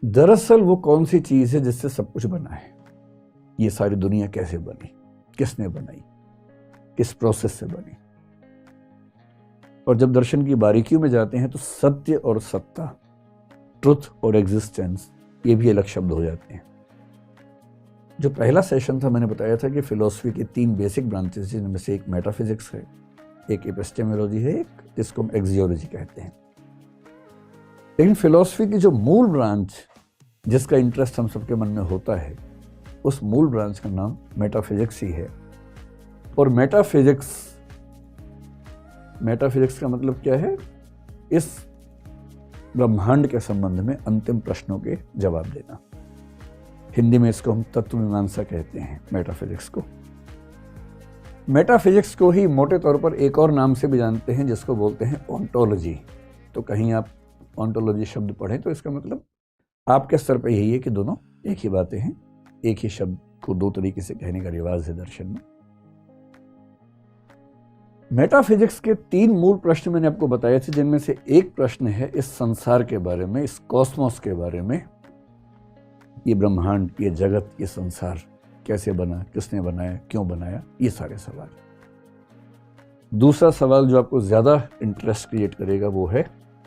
दरअसल वो कौन सी चीज है जिससे सब कुछ बना है? ये सारी दुनिया कैसे बनी, किसने बनाई, किस प्रोसेस से बनी? और जब दर्शन की बारीकियों में जाते हैं तो सत्य और सत्ता, ट्रुथ और एग्जिस्टेंस, ये भी अलग शब्द हो जाते हैं। जो पहला सेशन था मैंने बताया था कि फिलॉसफी की 3 बेसिक ब्रांचेस, जिनमें से एक मेटाफिजिक्स है, एक एपिस्टेमोलॉजी है, एक जिसको हम एक्सियोलॉजी कहते हैं। लेकिन फिलॉसफी की जो मूल ब्रांच, जिसका इंटरेस्ट हम सबके मन में होता है, उस मूल ब्रांच का नाम मेटाफिजिक्स ही है। और मेटाफिजिक्स का मतलब क्या है? इस ब्रह्मांड के संबंध में अंतिम प्रश्नों के जवाब देना। हिंदी में इसको हम तत्व मीमांसा कहते हैं, मेटाफिजिक्स को। मेटाफिजिक्स को ही मोटे तौर पर एक और नाम से भी जानते हैं, जिसको बोलते हैं ओंटोलॉजी। तो कहीं आप ओंटोलॉजी शब्द पढ़ें तो इसका मतलब आपके स्तर पर यही है कि दोनों एक ही बातें हैं। एक ही शब्द को 2 तरीके से कहने का रिवाज है दर्शन में। मेटाफिजिक्स के 3 मूल प्रश्न मैंने आपको बताए थे, जिनमें से एक प्रश्न है इस संसार के बारे में, इस कॉस्मोस के बारे में। ये ब्रह्मांड, ये जगत, ये संसार कैसे बना, किसने बनाया, क्यों बनाया, ये सारे सवाल। दूसरा सवाल जो आपको ज्यादा इंटरेस्ट क्रिएट करेगा वो है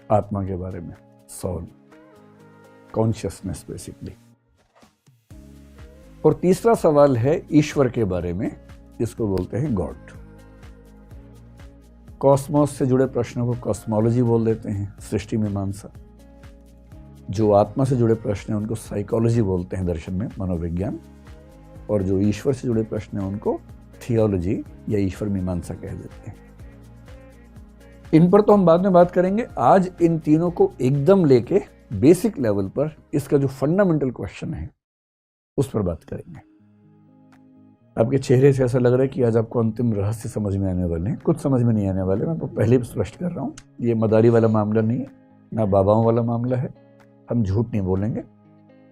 आत्मा के बारे में, सोल, कॉन्शियसनेस बेसिकली। और तीसरा सवाल है ईश्वर के बारे में, जिसको बोलते हैं गॉड। कॉस्मोस से जुड़े प्रश्नों को कॉस्मोलॉजी बोल देते हैं, सृष्टि मीमांसा। जो आत्मा से जुड़े प्रश्न हैं उनको साइकोलॉजी बोलते हैं, दर्शन में मनोविज्ञान। और जो ईश्वर से जुड़े प्रश्न हैं उनको थियोलॉजी या ईश्वर मीमांसा कह देते हैं। इन पर तो हम बाद में बात करेंगे। आज इन तीनों को एकदम लेके बेसिक लेवल पर इसका जो फंडामेंटल क्वेश्चन है उस पर बात करेंगे। आपके चेहरे से ऐसा लग रहा है कि आज आपको अंतिम रहस्य समझ में आने वाले हैं। कुछ समझ में नहीं आने वाले, मैं आपको पहले भी स्पष्ट कर रहा हूँ। ये मदारी वाला मामला नहीं है, ना बाबाओं वाला मामला है। हम झूठ नहीं बोलेंगे,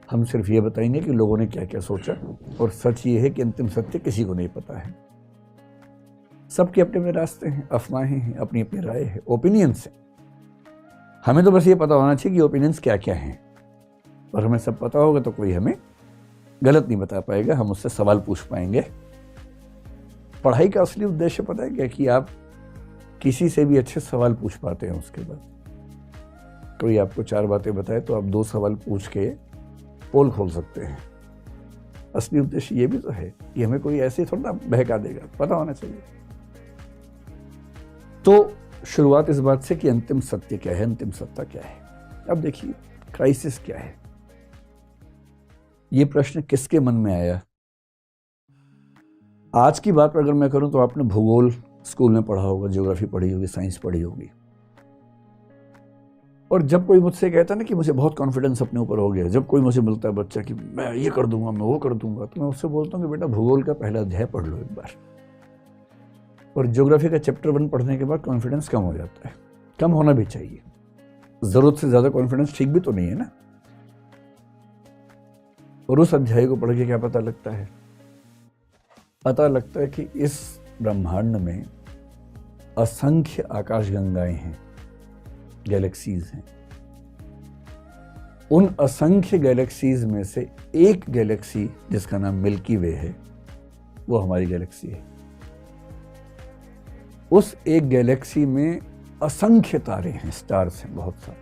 हम सिर्फ ये बताएंगे कि लोगों ने क्या क्या सोचा। और सच ये है कि अंतिम सत्य किसी को नहीं पता है। सबके अपने अपने रास्ते हैं, अफवाहें हैं, अपनी अपनी राय है, ओपिनियंस है। हमें तो बस ये पता होना चाहिए कि ओपिनियंस क्या क्या हैं। और हमें सब पता होगा तो कोई हमें गलत नहीं बता पाएगा, हम उससे सवाल पूछ पाएंगे। पढ़ाई का असली उद्देश्य पता है क्या? कि आप किसी से भी अच्छे सवाल पूछ पाते हैं। उसके बाद कोई आपको 4 बातें बताए तो आप 2 सवाल पूछ के पोल खोल सकते हैं। असली उद्देश्य ये भी तो है कि हमें कोई ऐसे थोड़ा बहका देगा, पता होना चाहिए। तो शुरुआत इस बात से कि अंतिम सत्य क्या है, अंतिम सत्ता क्या है। अब देखिए, क्राइसिस क्या है? ये प्रश्न किसके मन में आया? आज की बात अगर मैं करूं तो आपने भूगोल स्कूल में पढ़ा होगा, ज्योग्राफी पढ़ी होगी, साइंस पढ़ी होगी। और जब कोई मुझसे कहता है ना कि मुझे बहुत कॉन्फिडेंस अपने ऊपर हो गया, जब कोई मुझे मिलता है बच्चा कि मैं ये कर दूंगा, मैं वो कर दूंगा, तो मैं उससे बोलता हूँ कि बेटा भूगोल का पहला अध्याय पढ़ लो एक बार। और ज्योग्राफी का चैप्टर 1 पढ़ने के बाद कॉन्फिडेंस कम हो जाता है। कम होना भी चाहिए, जरूरत से ज्यादा कॉन्फिडेंस ठीक भी तो नहीं है ना। और उस अध्याय को पढ़ के क्या पता लगता है? पता लगता है कि इस ब्रह्मांड में असंख्य आकाशगंगाएं हैं, गैलेक्सीज हैं। उन असंख्य गैलेक्सीज में से एक गैलेक्सी जिसका नाम मिल्की वे है, वो हमारी गैलेक्सी है। उस एक गैलेक्सी में असंख्य तारे हैं, स्टार्स हैं, बहुत सारे।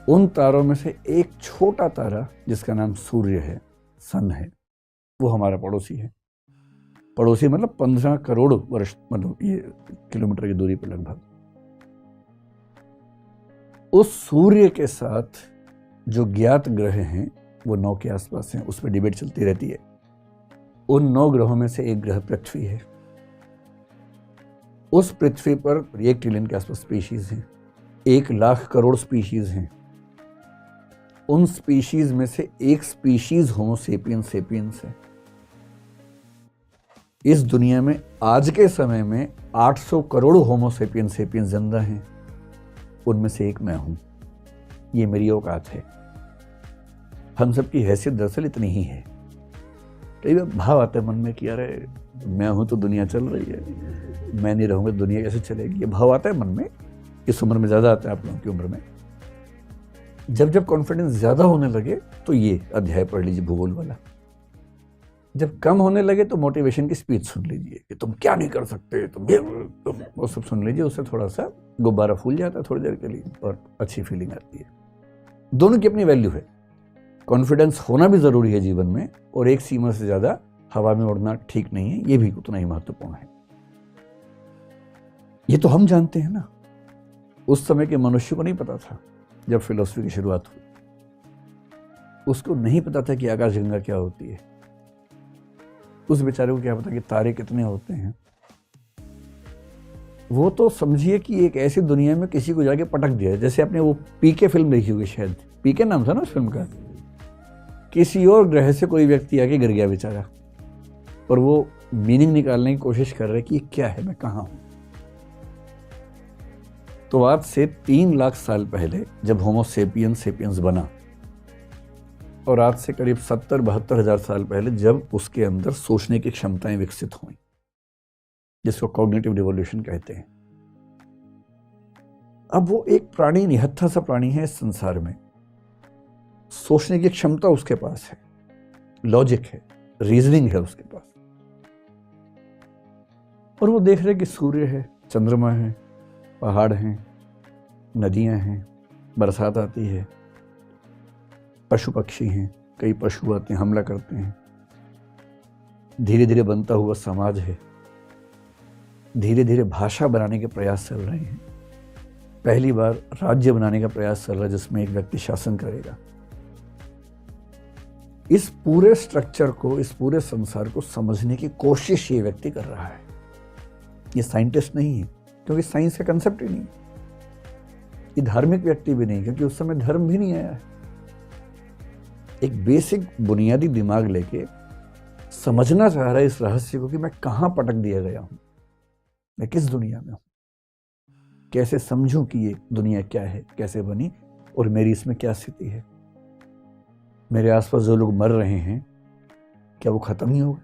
उन तारों में से एक छोटा तारा जिसका नाम सूर्य है, सन है, वो हमारा पड़ोसी है। पड़ोसी मतलब 15 करोड़ वर्ष, मतलब ये किलोमीटर की दूरी पर लगभग। उस सूर्य के साथ जो ज्ञात ग्रह हैं वो 9 के आसपास हैं, उस पर डिबेट चलती रहती है। उन 9 ग्रहों में से एक ग्रह पृथ्वी है। उस पृथ्वी पर 1 ट्रिलियन के आसपास स्पीशीज हैं, 1 लाख करोड़ स्पीशीज हैं। उन स्पीशीज में से एक स्पीशीज होमो सेपियंस सेपियंस है। इस दुनिया में आज के समय में 800 करोड़ होमो सेपियंस सेपियंस जिंदा हैं। उनमें से एक मैं हूं। ये मेरी औकात है। हम सबकी हैसियत दरअसल इतनी ही है। कई बार भाव आता है मन में कि अरे मैं हूं तो दुनिया चल रही है, मैं नहीं रहूंगा दुनिया कैसे चलेगी। ये भाव आता है मन में। इस उम्र में ज्यादा आता है, आप लोगों की उम्र में। जब जब कॉन्फिडेंस ज़्यादा होने लगे तो ये अध्याय पढ़ लीजिए भूगोल वाला, जब कम होने लगे तो मोटिवेशन की स्पीच सुन लीजिए कि तुम क्या नहीं कर सकते, तुम वो सब सुन लीजिए। उससे थोड़ा सा गुब्बारा फूल जाता है थोड़ी देर के लिए और अच्छी फीलिंग आती है। दोनों की अपनी वैल्यू है। कॉन्फिडेंस होना भी ज़रूरी है जीवन में, और एक सीमा से ज़्यादा हवा में उड़ना ठीक नहीं है, ये भी उतना ही महत्वपूर्ण है। ये तो हम जानते हैं ना, उस समय के मनुष्य को नहीं पता था। जब फिलॉसफी की शुरुआत हुई उसको नहीं पता था कि आकाशगंगा क्या होती है, उस बेचारे को क्या पता कि तारे कितने होते हैं। वो तो समझिए कि एक ऐसी दुनिया में किसी को जाके पटक दिया, जैसे आपने वो पीके फिल्म देखी होगी, शायद पीके नाम था ना उस फिल्म का। किसी और ग्रह से कोई व्यक्ति आके गिर गया बेचारा, और वो मीनिंग निकालने की कोशिश कर रहे कि ये क्या है, मैं कहाँ हूं। तो आज से 3 लाख साल पहले जब होमो सेपियंस बना, और आज से करीब 70-72 हजार साल पहले जब उसके अंदर सोचने की क्षमताएं विकसित हुई, जिसको कॉग्निटिव रिवॉल्यूशन कहते हैं। अब वो एक प्राणी, निहत्था सा प्राणी है इस संसार में। सोचने की क्षमता उसके पास है, लॉजिक है, रीजनिंग है उसके पास, और वो देख रहे कि सूर्य है, चंद्रमा है, पहाड़ हैं, नदियां हैं, बरसात आती है, पशु पक्षी हैं, कई पशु आते हैं, हमला करते हैं। धीरे धीरे बनता हुआ समाज है, धीरे धीरे भाषा बनाने के प्रयास चल रहे हैं। पहली बार राज्य बनाने का प्रयास चल रहा है जिसमें एक व्यक्ति शासन करेगा। इस पूरे स्ट्रक्चर को, इस पूरे संसार को समझने की कोशिश ये व्यक्ति कर रहा है। ये साइंटिस्ट नहीं है, क्योंकि साइंस का कंसेप्ट ही नहीं। ये धार्मिक व्यक्ति भी नहीं, क्योंकि उस समय धर्म भी नहीं आया है। एक बेसिक बुनियादी दिमाग लेके समझना चाह रहा है इस रहस्य को कि मैं कहां पटक दिया गया हूं, मैं किस दुनिया में हूं, कैसे समझूं कि ये दुनिया क्या है, कैसे बनी, और मेरी इसमें क्या स्थिति है। मेरे आसपास जो लोग मर रहे हैं, क्या वो खत्म ही हो गए?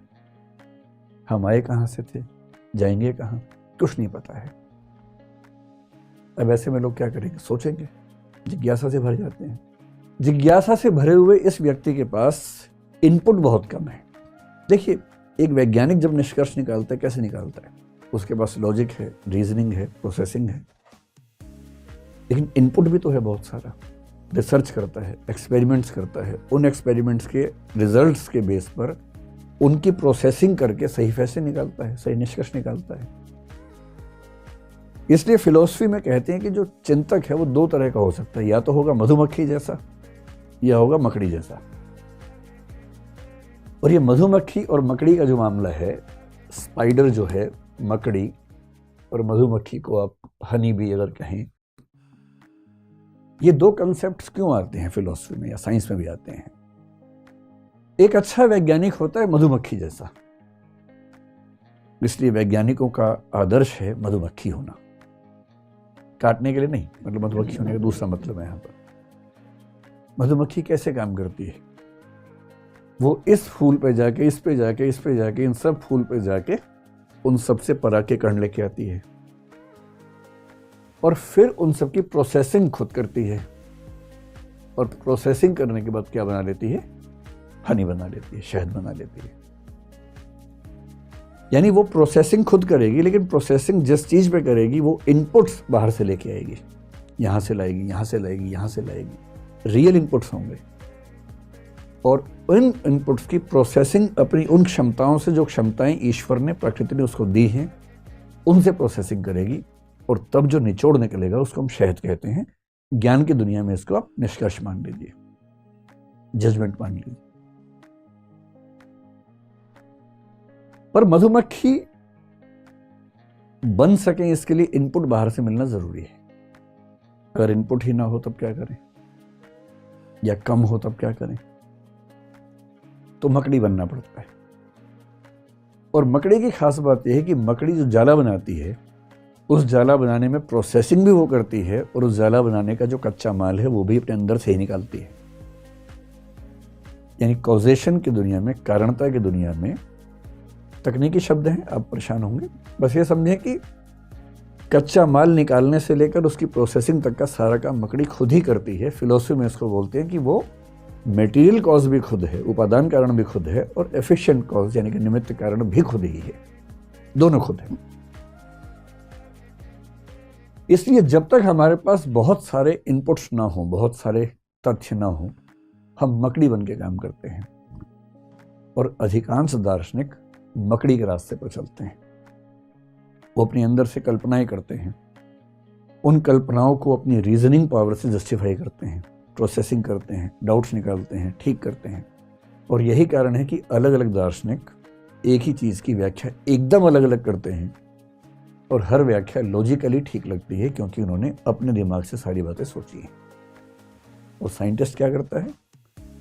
हम आए कहां से थे, जाएंगे कहां, कुछ नहीं पता है। अब ऐसे में लोग क्या करेंगे, सोचेंगे, जिज्ञासा से भर जाते हैं। जिज्ञासा से भरे हुए इस व्यक्ति के पास इनपुट बहुत कम है। देखिए, एक वैज्ञानिक जब निष्कर्ष निकालता है, कैसे निकालता है? उसके पास लॉजिक है, रीजनिंग है, प्रोसेसिंग है, लेकिन इनपुट भी तो है बहुत सारा। रिसर्च करता है, एक्सपेरिमेंट्स करता है, उन एक्सपेरिमेंट्स के रिजल्ट्स के बेस पर उनकी प्रोसेसिंग करके सही फैसले निकालता है, सही निष्कर्ष निकालता है। इसलिए फिलॉसफी में कहते हैं कि जो चिंतक है वो 2 तरह का हो सकता है, या तो होगा मधुमक्खी जैसा, या होगा मकड़ी जैसा। और ये मधुमक्खी और मकड़ी का जो मामला है, स्पाइडर जो है, मकड़ी, और मधुमक्खी को आप हनी भी अगर कहें, ये 2 कंसेप्ट्स क्यों आते हैं फिलॉसफी में या साइंस में भी आते हैं? एक अच्छा वैज्ञानिक होता है मधुमक्खी जैसा, इसलिए वैज्ञानिकों का आदर्श है मधुमक्खी होना। काटने के लिए नहीं, मतलब मधुमक्खी होने का दूसरा मतलब है। यहां पर मधुमक्खी कैसे काम करती है? वो इस फूल पे जाके, इस पे जाके, इस पे जाके, इन सब फूल पे जाके उन सब से पराग के कण लेके आती है, और फिर उन सब की प्रोसेसिंग खुद करती है, और प्रोसेसिंग करने के बाद क्या बना लेती है? हनी बना लेती है, शहद बना लेती है। यानी वो प्रोसेसिंग खुद करेगी, लेकिन प्रोसेसिंग जिस चीज पे करेगी वो इनपुट्स बाहर से लेके आएगी, यहां से लाएगी, यहां से लाएगी, यहां से लाएगी। रियल इनपुट्स होंगे, और उन इनपुट्स की प्रोसेसिंग अपनी उन क्षमताओं से, जो क्षमताएं ईश्वर ने, प्रकृति ने उसको दी हैं, उनसे प्रोसेसिंग करेगी, और तब जो निचोड़ निकलेगा उसको हम शहद कहते हैं। ज्ञान की दुनिया में इसको आप निष्कर्ष मान लीजिए, जजमेंट मान लीजिए। पर मधुमक्खी बन सके इसके लिए इनपुट बाहर से मिलना जरूरी है। अगर इनपुट ही ना हो तब क्या करें, या कम हो तब क्या करें? तो मकड़ी बनना पड़ता है। और मकड़ी की खास बात यह है कि मकड़ी जो जाला बनाती है, उस जाला बनाने में प्रोसेसिंग भी वो करती है, और उस जाला बनाने का जो कच्चा माल है वो भी अपने अंदर से ही निकालती है। यानी कॉजेशन की दुनिया में, कारणता की दुनिया में, तकनीकी शब्द हैं, आप परेशान होंगे, बस ये समझें कि कच्चा माल निकालने से लेकर उसकी प्रोसेसिंग तक का सारा काम मकड़ी खुद ही करती है। फिलॉसफी में इसको बोलते हैं कि वो मटेरियल कॉज भी खुद है, उपादान कारण भी खुद है, और एफिशिएंट कॉज यानी कि निमित्त कारण भी खुद ही है, दोनों खुद है। इसलिए जब तक हमारे पास बहुत सारे इनपुट्स ना हो, बहुत सारे तथ्य ना हो, हम मकड़ी बन के काम करते हैं। और अधिकांश दार्शनिक मकड़ी के रास्ते पर चलते हैं। वो अपने अंदर से कल्पनाएं करते हैं, उन कल्पनाओं को अपनी रीजनिंग पावर से जस्टिफाई करते हैं, प्रोसेसिंग करते हैं, डाउट्स निकालते हैं, ठीक करते हैं। और यही कारण है कि अलग अलग दार्शनिक एक ही चीज़ की व्याख्या एकदम अलग अलग करते हैं, और हर व्याख्या लॉजिकली ठीक लगती है क्योंकि उन्होंने अपने दिमाग से सारी बातें सोची हैं। और साइंटिस्ट क्या करता है?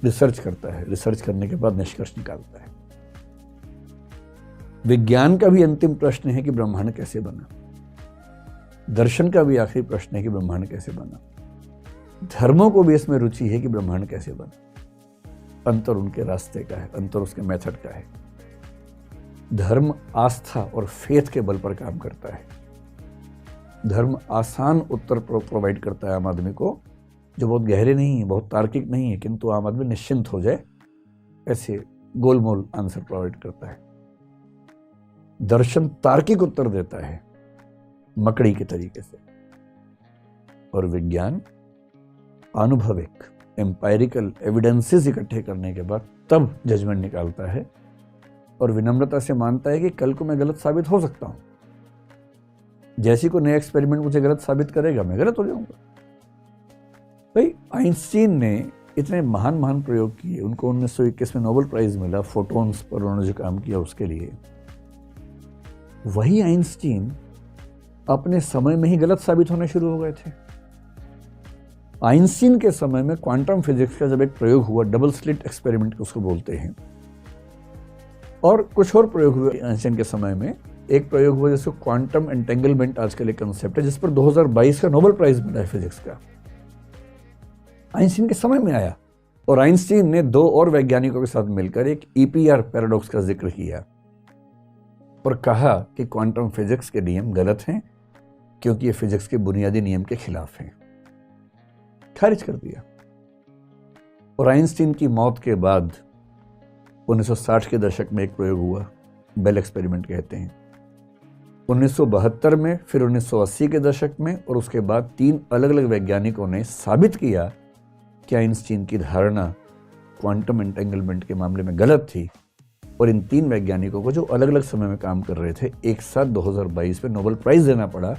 रिसर्च करता है, रिसर्च करने के बाद निष्कर्ष निकालता है। विज्ञान का भी अंतिम प्रश्न है कि ब्रह्मांड कैसे बना। दर्शन का भी आखिरी प्रश्न है कि ब्रह्मांड कैसे बना। धर्मों को भी इसमें रुचि है कि ब्रह्मांड कैसे बना। अंतर उनके रास्ते का है, अंतर उसके मेथड का है। धर्म आस्था और फेथ के बल पर काम करता है। धर्म आसान उत्तर प्रोवाइड करता है आम आदमी को, जो बहुत गहरे नहीं है, बहुत तार्किक नहीं है, किंतु आम आदमी निश्चिंत हो जाए ऐसे गोलमोल आंसर प्रोवाइड करता है। दर्शन तार्किक उत्तर देता है मकड़ी के तरीके से, और विज्ञान आनुभविक एम्पायरिकल एविडेंसेस इकट्ठे करने के बाद तब जजमेंट निकालता है, और विनम्रता से मानता है कि कल को मैं गलत साबित हो सकता हूं। जैसी को नया एक्सपेरिमेंट मुझे गलत साबित करेगा, मैं गलत हो जाऊंगा। भाई आइंस्टीन ने इतने महान महान प्रयोग किए, उनको 1921 में नोबेल प्राइज मिला फोटॉन्स पर उन्होंने जो काम किया उसके लिए। वही आइंस्टीन अपने समय में ही गलत साबित होने शुरू हो गए थे। आइंस्टीन के समय में क्वांटम फिजिक्स का जब एक प्रयोग हुआ, डबल स्लिट एक्सपेरिमेंट उसको बोलते हैं, और कुछ और प्रयोग हुए आइंस्टीन के समय में। एक प्रयोग हुआ जिसको क्वांटम एंटेंगलमेंट आजकल एक कंसेप्ट है, जिस पर 2022 का नोबेल प्राइज मिला है फिजिक्स का। आइंस्टीन के समय में आया, और आइंस्टीन ने दो और वैज्ञानिकों के साथ मिलकर एक ईपीआर पैराडॉक्स का जिक्र किया और कहा कि क्वांटम फिजिक्स के नियम गलत हैं क्योंकि ये फिजिक्स के बुनियादी नियम के खिलाफ हैं। खारिज कर दिया। और आइंस्टीन की मौत के बाद 1960 के दशक में एक प्रयोग हुआ, बेल एक्सपेरिमेंट कहते हैं। 1972 में, फिर 1980 के दशक में, और उसके बाद 3 अलग अलग वैज्ञानिकों ने साबित किया कि आइंस्टीन की धारणा क्वांटम एंटेंगलमेंट के मामले में गलत थी। और इन 3 वैज्ञानिकों को, जो अलग अलग समय में काम कर रहे थे, एक साथ 2022 में नोबेल प्राइज देना पड़ा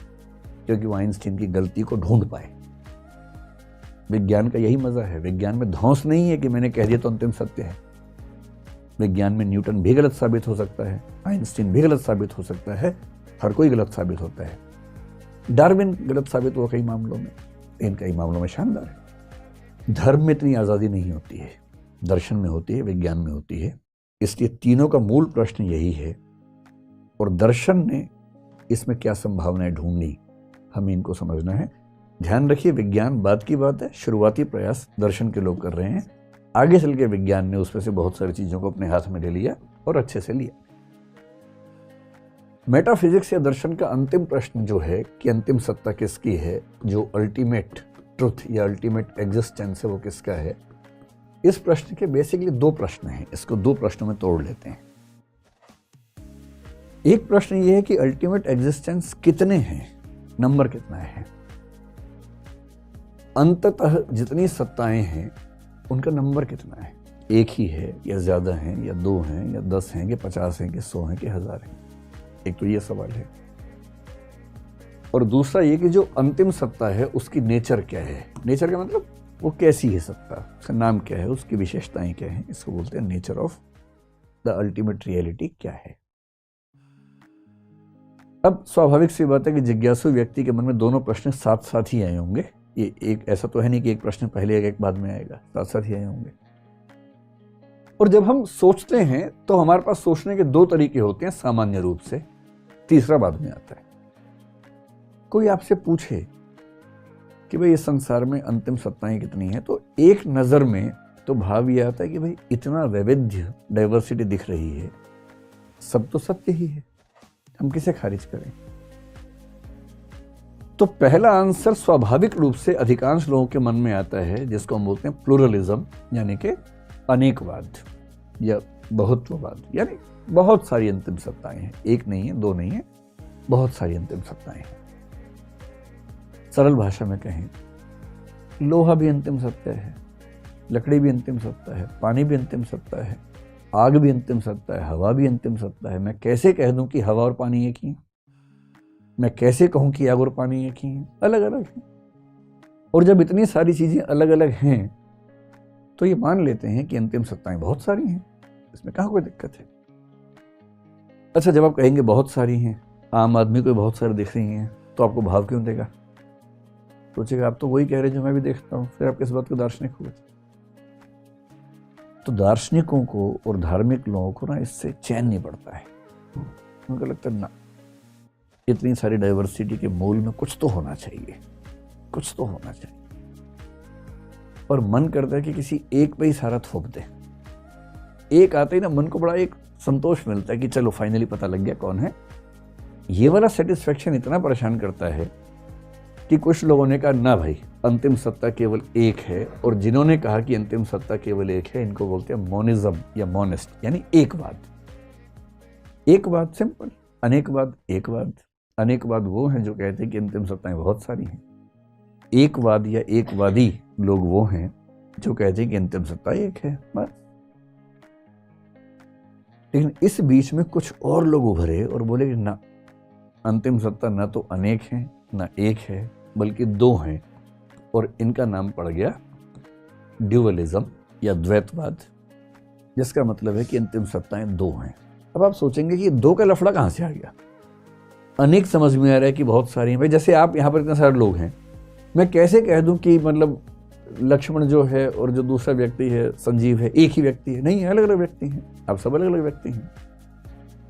क्योंकि वो आइंस्टीन की गलती को ढूंढ पाए। विज्ञान का यही मजा है। विज्ञान में धौंस नहीं है कि मैंने कह दिया तो अंतिम सत्य है। विज्ञान में न्यूटन भी गलत साबित हो सकता है, आइंस्टीन भी गलत साबित हो सकता है, हर कोई गलत साबित होता है। डार्विन गलत साबित हुआ कई मामलों में, इन कई मामलों में शानदार है। धर्म में इतनी आज़ादी नहीं होती है, दर्शन में होती है, विज्ञान में होती है। इसलिए तीनों का मूल प्रश्न यही है, और दर्शन ने इसमें क्या संभावनाएं ढूंढी, हमें इनको समझना है। ध्यान रखिए, विज्ञान बात की बात है, शुरुआती प्रयास दर्शन के लोग कर रहे हैं। आगे चल के विज्ञान ने उसमें से बहुत सारी चीजों को अपने हाथ में ले लिया और अच्छे से लिया। मेटाफिजिक्स या दर्शन का अंतिम प्रश्न जो है कि अंतिम सत्ता किसकी है, जो अल्टीमेट ट्रुथ या अल्टीमेट एग्जिस्टेंस है, वो किसका है। इस प्रश्न के बेसिकली 2 प्रश्न हैं। इसको 2 प्रश्नों में तोड़ लेते हैं। एक प्रश्न ये है कि अल्टीमेट एग्जिस्टेंस कितने हैं, नंबर कितना है। अंततः जितनी सत्ताएं हैं उनका नंबर कितना है, एक ही है या ज्यादा है, या 2 हैं या 10 हैं, कि 50 हैं, कि 100 हैं, कि 1000 हैं। एक तो ये सवाल है। और दूसरा ये कि जो अंतिम सत्ता है उसकी नेचर क्या है। नेचर का मतलब वो कैसी है सत्ता, उसका नाम क्या है, उसकी विशेषताएं क्या हैं। इसको बोलते हैं nature of the ultimate reality क्या है। अब स्वाभाविक सी बात है कि जिज्ञासु व्यक्ति के मन में दोनों प्रश्न साथ साथ ही आए होंगे। ये एक ऐसा तो है नहीं कि एक प्रश्न पहले एक बाद में आएगा, साथ साथ ही आए होंगे। और जब हम सोचते हैं तो हमारे पास सोचने के 2 तरीके होते हैं सामान्य रूप से, तीसरा बाद में आता है। कोई आपसे पूछे कि भाई इस संसार में अंतिम सत्ताएं कितनी हैं, तो एक नजर में तो भाव ये आता है कि भाई इतना वैविध्य, डाइवर्सिटी दिख रही है, सब तो सत्य ही है, हम किसे खारिज करें। तो पहला आंसर स्वाभाविक रूप से अधिकांश लोगों के मन में आता है, जिसको हम बोलते हैं प्लूरलिज्म, यानी कि अनेकवाद या बहुत्ववाद, यानी बहुत सारी अंतिम सत्ताएं हैं, एक नहीं है, दो नहीं है, बहुत सारी अंतिम सत्ताएं हैं। सरल भाषा में कहें, लोहा भी अंतिम सत्ता है, लकड़ी भी अंतिम सत्ता है, पानी भी अंतिम सत्ता है, आग भी अंतिम सत्ता है, हवा भी अंतिम सत्ता है। मैं कैसे कह दूं कि हवा और पानी एक ही हैं? मैं कैसे कहूं कि आग और पानी एक ही हैं? अलग अलग हैं। और जब इतनी सारी चीजें अलग अलग हैं तो ये मान लेते हैं कि अंतिम सत्ताएं बहुत सारी हैं, इसमें कहाँ कोई दिक्कत है। अच्छा, जब आप कहेंगे बहुत सारी हैं, आम आदमी को बहुत सारी दिख रही हैं, तो आपको भाव क्यों देगा? सोचेगा आप तो वही कह रहे हैं जो मैं भी देखता हूँ, फिर आप किस बात को दार्शनिक हुए? तो दार्शनिकों को और धार्मिक लोगों को ना इससे चैन नहीं पड़ता है। उनको लगता है ना, इतनी सारी डाइवर्सिटी के मूल में कुछ तो होना चाहिए, कुछ तो होना चाहिए। और मन करता है कि किसी एक पे ही सारा थोप दे। एक आते ही ना मन को बड़ा एक संतोष मिलता है कि चलो फाइनली पता लग गया कौन है। ये वाला सेटिस्फेक्शन इतना परेशान करता है कि कुछ लोगों ने कहा ना भाई, अंतिम सत्ता केवल एक है, और जिन्होंने कहा कि अंतिम सत्ता केवल एक है, इनको बोलते हैं मोनिज्म या मोनिस्ट, यानी एकवाद। एकवाद सिंपल, अनेकवाद एकवाद। अनेकवाद वो हैं जो कहते हैं कि अंतिम सत्ताएं बहुत सारी हैं। एकवाद या एकवादी लोग वो हैं जो कहते हैं कि अंतिम सत्ता एक है, बस। लेकिन इस बीच में कुछ और लोग उभरे और बोले कि ना, अंतिम सत्ता ना तो अनेक है ना एक है, बल्कि दो हैं, और इनका नाम पड़ गया ड्यूअलिज्म या द्वैतवाद, जिसका मतलब है कि अंतिम सत्ताएं दो हैं। अब आप सोचेंगे कि दो का लफड़ा कहां से आ गया? अनेक समझ में आ रहा है कि बहुत सारी हैं। भाई जैसे आप यहाँ पर इतने सारे लोग हैं, मैं कैसे कह दूं कि मतलब लक्ष्मण जो है और जो दूसरा व्यक्ति है संजीव है एक ही व्यक्ति है? नहीं, अलग अलग व्यक्ति हैं। आप सब अलग अलग व्यक्ति हैं।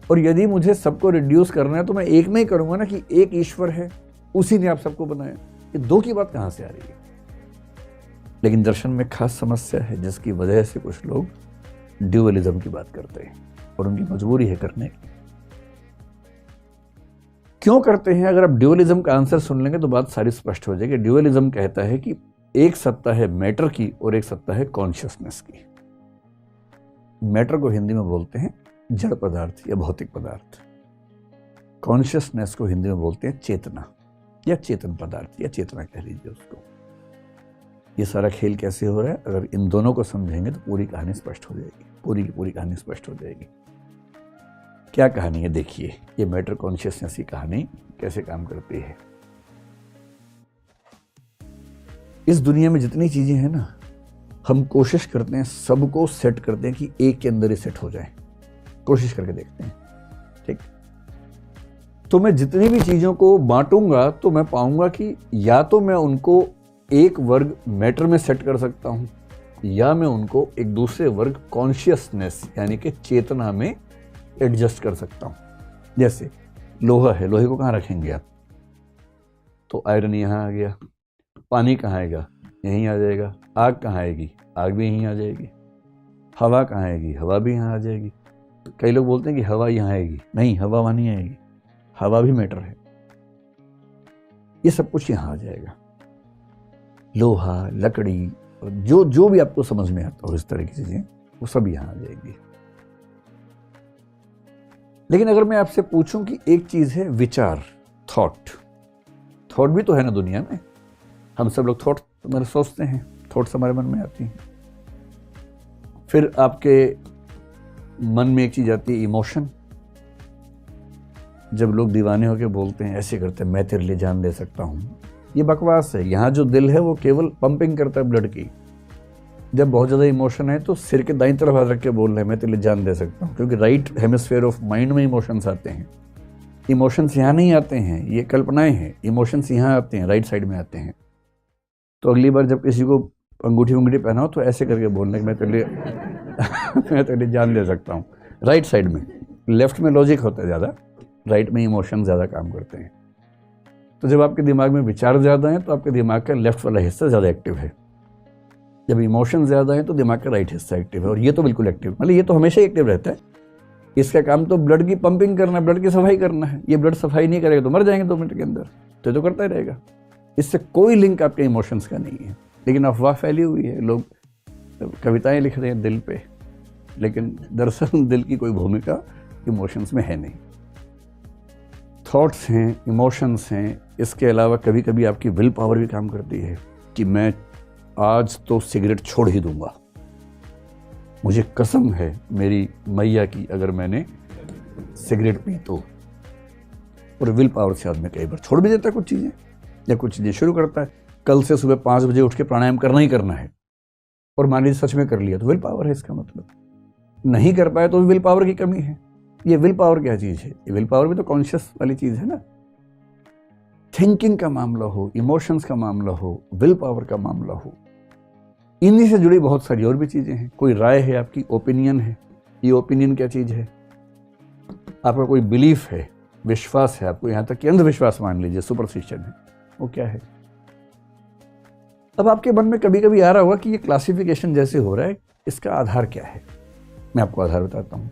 और यदि मुझे सबको रिड्यूस करना है तो मैं एक में ही करूंगा ना, कि एक ईश्वर है, उसी ने आप सबको बनाया। ये दो की बात कहां से आ रही है? लेकिन दर्शन में खास समस्या है, जिसकी वजह से कुछ लोग ड्यूअलिज्म की बात करते हैं, और उनकी मजबूरी है करने की। क्यों करते हैं? अगर आप ड्यूअलिज्म का आंसर सुन लेंगे तो बात सारी स्पष्ट हो जाएगी। ड्यूअलिज्म कहता है कि एक सत्ता है मैटर की और एक सत्ता है कॉन्शियसनेस की। मैटर को हिंदी में बोलते हैं जड़ पदार्थ या भौतिक पदार्थ। कॉन्शियसनेस को हिंदी में बोलते हैं चेतना या चेतन पदार्थ, या चेतना कह लीजिए उसको। ये सारा खेल कैसे हो रहा है, अगर इन दोनों को समझेंगे तो पूरी कहानी स्पष्ट हो जाएगी, पूरी की पूरी कहानी स्पष्ट हो जाएगी। क्या कहानी है देखिए, ये मैटर कॉन्शियसनेस की कहानी कैसे काम करती है। इस दुनिया में जितनी चीजें हैं ना, हम कोशिश करते हैं सबको सेट करते हैं कि एक के अंदर ही सेट हो जाए, कोशिश करके देखते हैं, ठीक। तो मैं जितनी भी चीजों को बांटूंगा तो मैं पाऊंगा कि या तो मैं उनको एक वर्ग मैटर में सेट कर सकता हूं, या मैं उनको एक दूसरे वर्ग कॉन्शियसनेस यानी कि चेतना में एडजस्ट कर सकता हूं। जैसे लोहा है, लोहे को कहां रखेंगे आप? तो आयरन यहां आ गया। पानी कहां आएगा? यहीं आ जाएगा। आग कहां आएगी? आग भी यहीं आ जाएगी। हवा कहां आएगी? हवा भी यहां आ जाएगी। कई लोग बोलते हैं कि हवा यहां आएगी, नहीं, हवा वहां नहीं आएगी, हवा भी मैटर है। ये सब कुछ यहां आ जाएगा। लोहा, लकड़ी, जो भी आपको समझ में आता हो इस तरह की चीजें, वो सब यहां आ जाएगी। लेकिन अगर मैं आपसे पूछूं कि एक चीज है विचार, थॉट भी तो है ना दुनिया में। हम सब लोग थॉट मतलब सोचते हैं, थॉट्स हमारे मन में आती हैं। फिर आपके मन में एक चीज आती है इमोशन। जब लोग दीवाने होकर बोलते हैं, ऐसे करते हैं, मैं तेरे लिए जान दे सकता हूं, ये बकवास है। यहाँ जो दिल है वो केवल पंपिंग करता है ब्लड की। जब बहुत ज़्यादा इमोशन है तो सिर के दाईं तरफ हाथ रख के बोल रहे हैं मैं तेरे लिए जान दे सकता हूँ, क्योंकि राइट हेमिस्फीयर ऑफ माइंड में इमोशंस आते हैं। इमोशंस यहाँ नहीं आते हैं, ये कल्पनाएं हैं। इमोशंस यहाँ आते हैं, राइट साइड में आते हैं। तो अगली बार जब किसी को अंगूठी उंगूठी पहनाओ तो ऐसे करके बोलना कि मैं तेरे लिए मैं तेरे लिए जान दे सकता हूँ, राइट साइड में। लेफ्ट में लॉजिक होता है ज़्यादा, राइट में इमोशन ज़्यादा काम करते हैं। तो जब आपके दिमाग में विचार ज़्यादा हैं तो आपके दिमाग का लेफ्ट वाला हिस्सा ज़्यादा एक्टिव है। जब इमोशन ज़्यादा है तो दिमाग का राइट हिस्सा एक्टिव है। और ये तो बिल्कुल एक्टिव, मतलब ये तो हमेशा एक्टिव रहता है। इसका काम तो ब्लड की पंपिंग करना, ब्लड की सफाई करना है। ये ब्लड सफाई नहीं करेगा तो मर जाएंगे 2 मिनट के अंदर। तो करता ही रहेगा। इससे कोई लिंक आपके इमोशंस का नहीं है। लेकिन अफवाह फैली हुई है, लोग कविताएं लिख रहे हैं दिल पे, लेकिन दरअसल दिल की कोई भूमिका इमोशंस में है नहीं। थॉट्स हैं, इमोशंस हैं, इसके अलावा कभी कभी आपकी विल पावर भी काम करती है कि मैं आज तो सिगरेट छोड़ ही दूंगा, मुझे कसम है मेरी मैया की अगर मैंने सिगरेट पी तो। और विल पावर से आदमी कई बार छोड़ भी देता है कुछ चीज़ें, या कुछ चीज़ें शुरू करता है। कल से सुबह 5 बजे उठ के प्राणायाम करना ही करना है, और मान लीजिए सच में कर लिया तो विल पावर है इसका मतलब। नहीं कर पाए तो विल पावर की कमी है। ये विल पावर क्या चीज़ है? ये विल पावर भी तो कॉन्शियस वाली चीज़ है ना। थिंकिंग का मामला हो, इमोशंस का मामला हो, विल पावर का मामला हो, इन्हीं से जुड़ी बहुत सारी और भी चीज़ें हैं। कोई राय है आपकी, ओपिनियन है। ये ओपिनियन क्या चीज़ है? आपका कोई बिलीफ है, विश्वास है आपको, यहाँ तक कि अंधविश्वास मान लीजिए, सुपरस्टिशन है, वो क्या है? अब आपके मन में कभी कभी आ रहा होगा कि ये क्लासिफिकेशन जैसे हो रहा है, इसका आधार क्या है? मैं आपको आधार बताता हूँ।